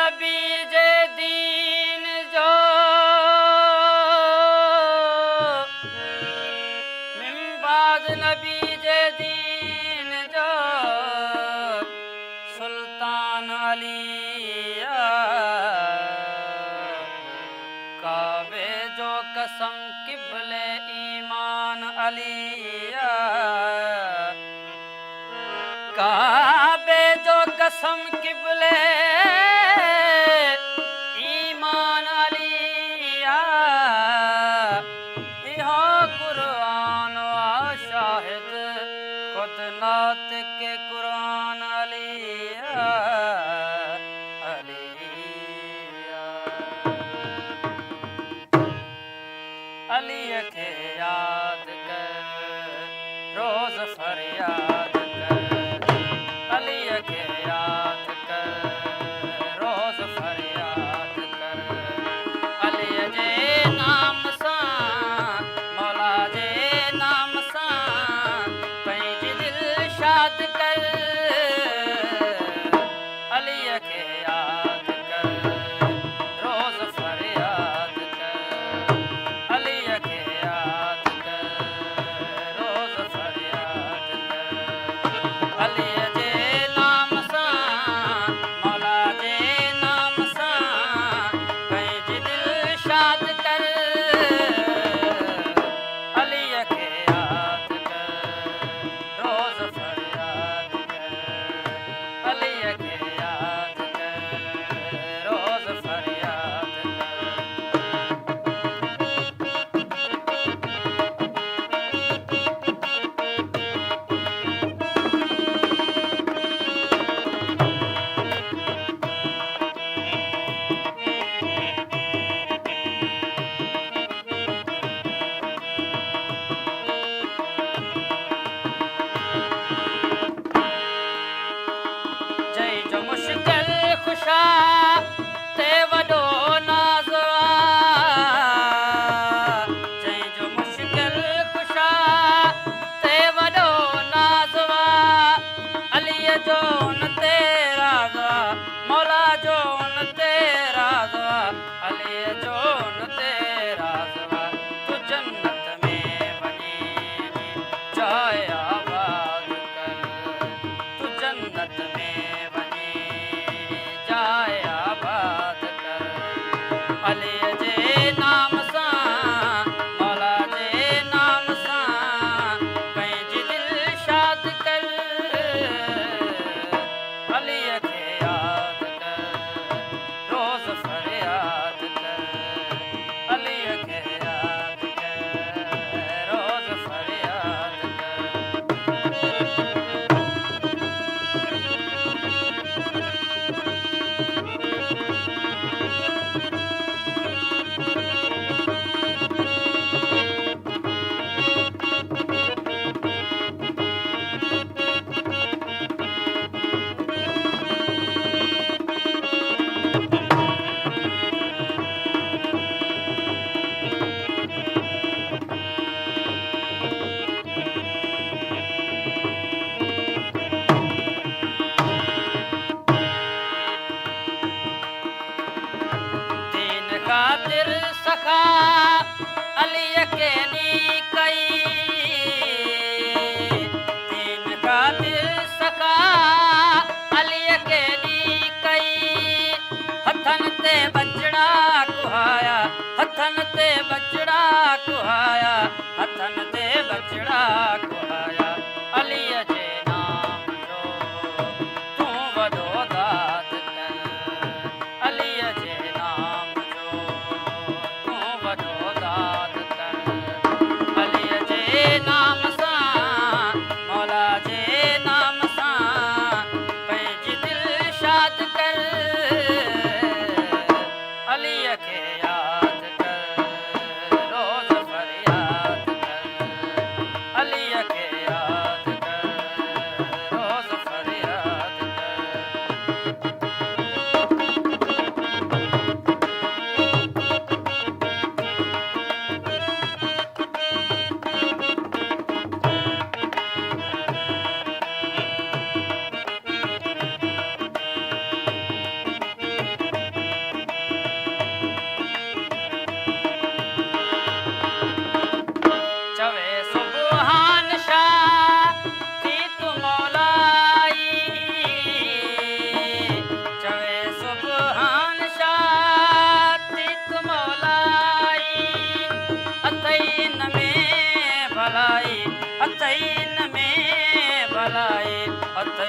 नबी जे दीन जो मिमबाद नबी जे दीन जो सुल्तान अली काबे जो कसम किबले ईमान अली काबे जो कसम किबले ईमान अलिया इहो कुरान वा शाहिद खुद नात के कुरान अलिया अलिया अली के याद कर रोज फरियाद अली के याद कर रोज फरियाद कर अली जे नाम सां मौला जे नाम सां पंहिंजी दिल शाद कर अली के याद कर रोज फरियाद कर अली के याद कर रोज फरियाद कर अली ते वॾो नाज़वा जंहिंजो मुश्किल खुशा ते वॾो नाज़वा अलीअ जो न ते राज़वा मौला जो न ते राज़वा अलीअ जो न ते राज़वा तू जन्नत में वञी जाइ आबाद कर तू जन्नत में वञी जाइ आबाद कर अली जे नाम सां मौला जे नाम सां पंहिंजी दिल शाद कर लाए हथ